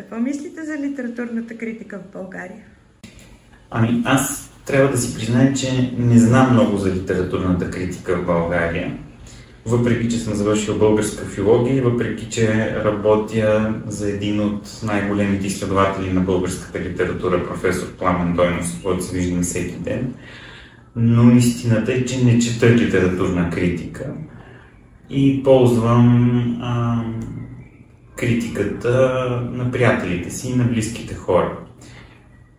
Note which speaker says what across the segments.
Speaker 1: Какво мислите за литературната критика в България?
Speaker 2: Аз трябва да си призная, че не знам много за литературната критика в България. Въпреки, че съм завършил българска филология и въпреки, че работя за един от най-големите изследователи на българската литература, професор Пламен Дойнов, с който се виждам всеки ден. Но истината е, че не чета литературна критика и ползвам критиката на приятелите си и на близките хора.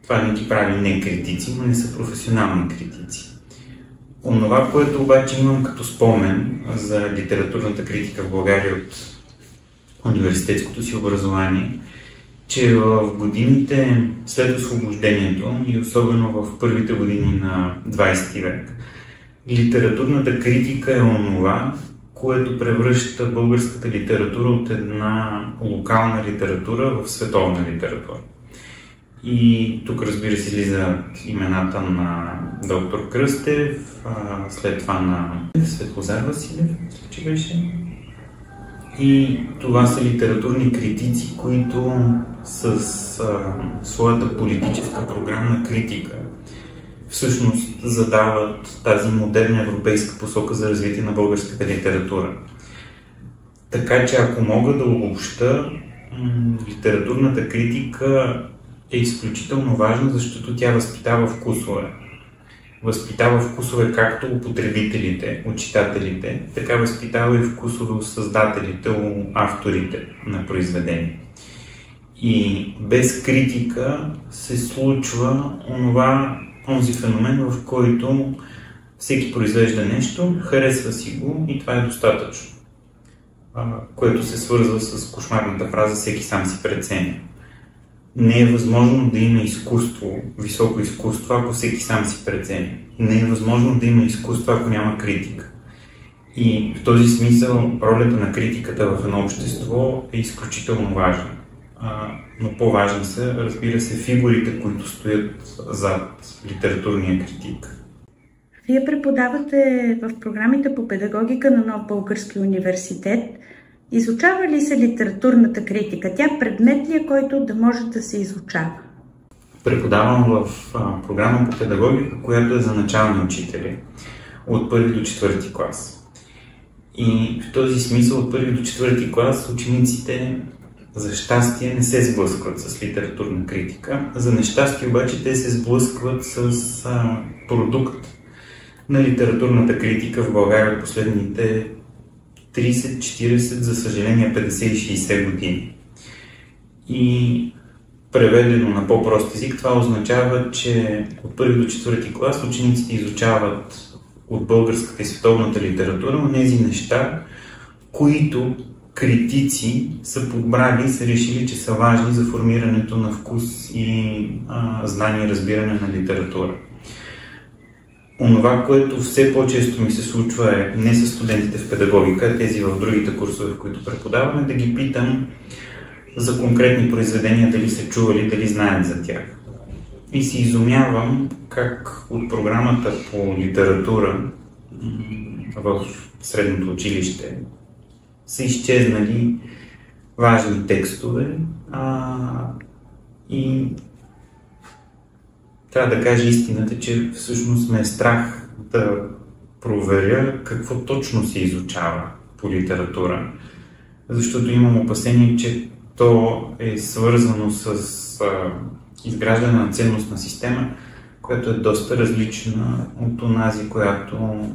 Speaker 2: Това не ги прави не критици, но не са професионални критици. Онова, което обаче имам като спомен за литературната критика в България от университетското си образование, че в годините след освобождението и особено в първите години на 20 век, литературната критика е онова, което превръща българската литература от една локална литература в световна литература. И тук, разбира се, излизат имената на доктор Кръстев, след това на Светлозар Василев, че беше. И това са литературни критици, които с своята политическа програмна критика всъщност задават тази модерна европейска посока за развитие на българската литература. Така че, ако мога да обобща, литературната критика е изключително важна, защото тя възпитава вкусове. Възпитава вкусове както у потребителите, у читателите, така възпитава и вкусове у създателите, у авторите на произведения. И без критика се случва онзи феномен, в който всеки произвежда нещо, харесва си го и това е достатъчно. Което се свързва с кошмарната фраза "всеки сам си преценя". Не е възможно да има изкуство, високо изкуство, ако всеки сам си преценя. Не е възможно да има изкуство, ако няма критика. И в този смисъл ролята на критиката в едно общество е изключително важна. Но по-важни са, разбира се, фигурите, които стоят зад литературния критик.
Speaker 1: Вие преподавате в програмите по педагогика на Нов български университет. Изучава ли се литературната критика? Тя предмет ли е, който да може да се изучава?
Speaker 2: Преподавам в програма по педагогика, която е за начални учители от 1 до 4 клас. И в този смисъл от 1 до 4 клас учениците за щастие не се сблъскват с литературна критика. За нещастие обаче те се сблъскват с продукт на литературната критика в България от последните 30, 40, за съжаление 50 и 60 години. И преведено на по-прост език, това означава, че от 1 до 4 клас учениците изучават от българската и световната литература онези неща, които критици са подбрали и са решили, че са важни за формирането на вкус и знание и разбиране на литература. Онова, което все по-често ми се случва е не с студентите в педагогика, а тези в другите курсове, в които преподаваме, да ги питам за конкретни произведения, дали са чували, дали знаят за тях. И се изумявам как от програмата по литература в средното училище са изчезнали важни текстове и трябва да кажа истината, че всъщност ме е страх да проверя какво точно се изучава по литература, защото имам опасение, че то е свързано с изграждане на ценностна система, която е доста различна от онази, която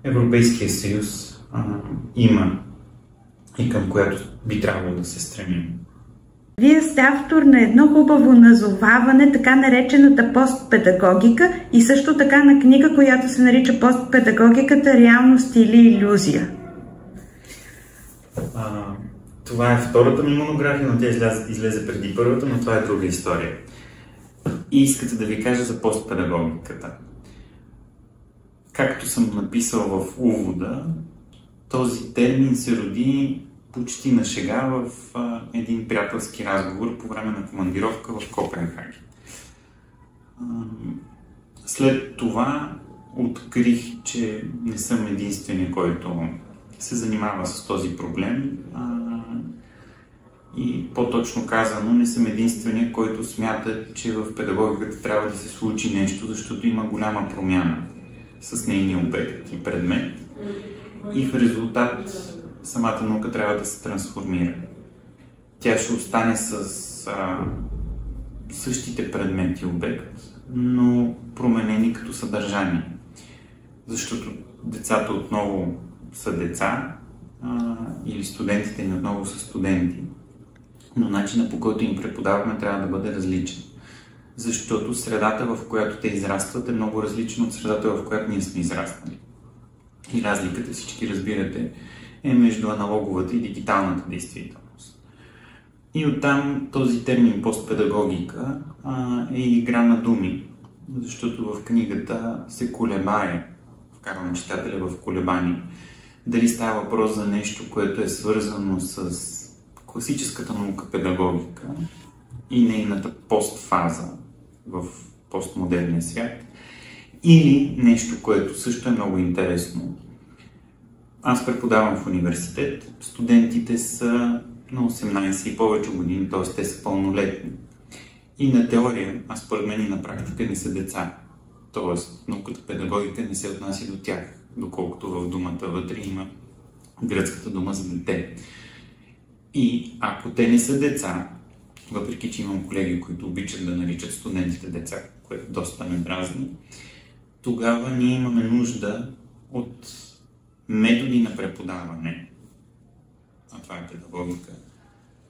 Speaker 2: Европейския съюз има и към която би трябвало да се стремим.
Speaker 1: Вие сте автор на едно хубаво назоваване, така наречената постпедагогика, и също така на книга, която се нарича "Постпедагогиката. Реалност или илюзия".
Speaker 2: Това е втората ми монография, но тя излезе преди първата, но това е друга история. И искате да ви кажа за постпедагогиката. Както съм написал в увода, този термин се роди почти на шега в един приятелски разговор по време на командировка в Копенхаген. След това открих, че не съм единствения, който се занимава с този проблем. И по-точно казано, не съм единствения, който смята, че в педагогиката трябва да се случи нещо, защото има голяма промяна с нейния обект и предмет. И в резултат самата наука трябва да се трансформира. Тя ще остане с същите предмети и обект, но променени като съдържание. Защото децата отново са деца или студентите ни отново са студенти, но начинът, по който им преподаваме, трябва да бъде различен. Защото средата, в която те израстват, е много различна от средата, в която ние сме израснали. И разликата, всички разбирате, е между аналоговата и дигиталната действителност. И оттам този термин постпедагогика е игра на думи, защото в книгата се колебае, вкарвам читателя в колебание, дали става въпрос за нещо, което е свързано с класическата наука педагогика и нейната постфаза в постмодерния свят, или нещо, което също е много интересно. Аз преподавам в университет, студентите са на 18 и повече години, т.е. те са пълнолетни. И на теория, а според мен и на практика не са деца. Т.е. науката педагогика не се отнася до тях, доколкото в думата вътре има гръцката дума за дете. И ако те не са деца, въпреки че имам колеги, които обичат да наричат студентите деца, което доста ме дразни, тогава ние имаме нужда от методи на преподаване, а това е педагогика,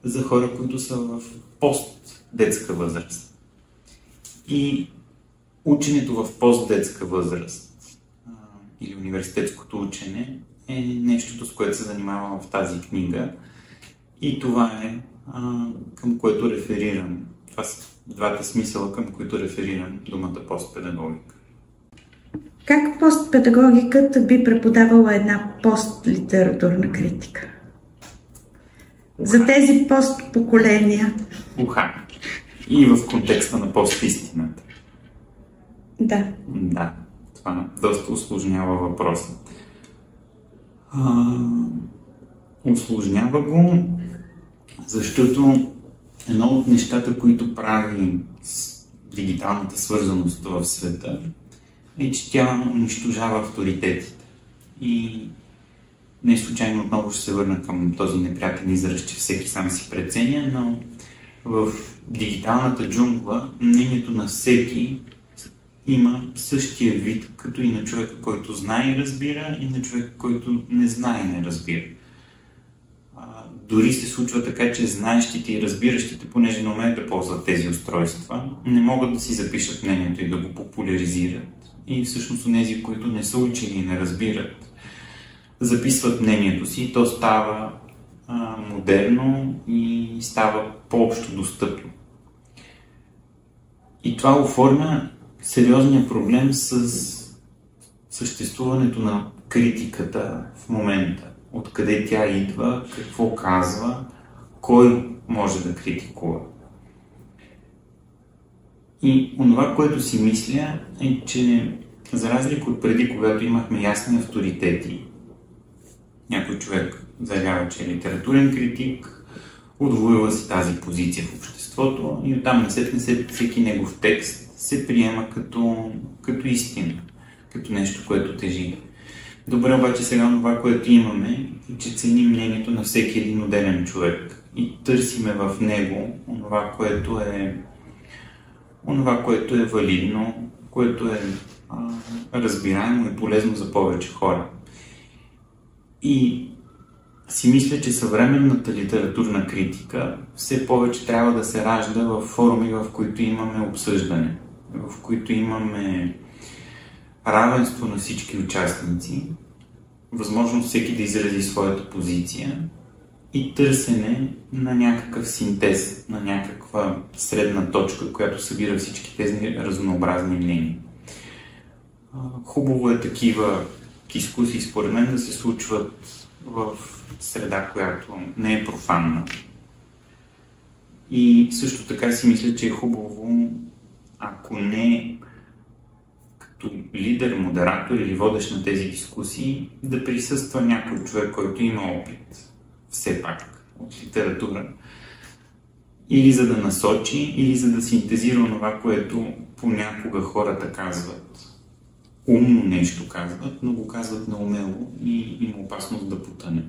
Speaker 2: за хора, които са в постдетска възраст. И ученето в постдетска възраст или университетското учене е нещото, с което се занимавам в тази книга. И това е към което реферирам. Това са двата смисъла, към които реферирам думата постпедагогика.
Speaker 1: Как постпедагогиката би преподавала една постлитературна критика? За тези постпоколения.
Speaker 2: И в контекста на постистината.
Speaker 1: Да.
Speaker 2: Да, това доста усложнява въпроса. Усложнява го, защото едно от нещата, които прави с дигиталната свързаност в света, е, че тя унищожава авторитетите. И не случайно отново ще се върна към този неприятен израз, че всеки сам си преценя, но в дигиталната джунгла мнението на всеки има същия вид, като и на човека, който знае и разбира, и на човека, който не знае и не разбира. Дори се случва така, че знаещите и разбиращите, понеже не умеят да ползват тези устройства, не могат да си запишат мнението и да го популяризират. И всъщност онези, които не са учили и не разбират, записват мнението си и то става модерно и става по-общо достъпно. И това оформя сериозния проблем с съществуването на критиката в момента. Откъде тя идва, какво казва, кой може да критикува. И онова, което си мисля, е, че за разлика от преди, когато имахме ясни авторитети, някой човек заявява, че е литературен критик, отвоюва си тази позиция в обществото и оттам насетне всеки негов текст се приема като истина, като нещо, което тежи. Добре, обаче сега това, което имаме, е, че ценим мнението на всеки един отделен човек и търсиме в него онова, което е валидно, което е разбираемо и полезно за повече хора. И си мисля, че съвременната литературна критика все повече трябва да се ражда в форуми, в които имаме обсъждане, в които имаме равенство на всички участници, възможност всеки да изрази своята позиция и търсене на някакъв синтез, на някаква средна точка, която събира всички тези разнообразни мнения. Хубаво е такива дискусии, според мен, да се случват в среда, която не е профанна. И също така си мисля, че е хубаво, ако не като лидер, модератор или водещ на тези дискусии, да присъства някой човек, който има опит, все пак, от литература, или за да насочи, или за да синтезира това, което понякога хората казват. Умно нещо казват, но го казват неумело и има опасност да потъне.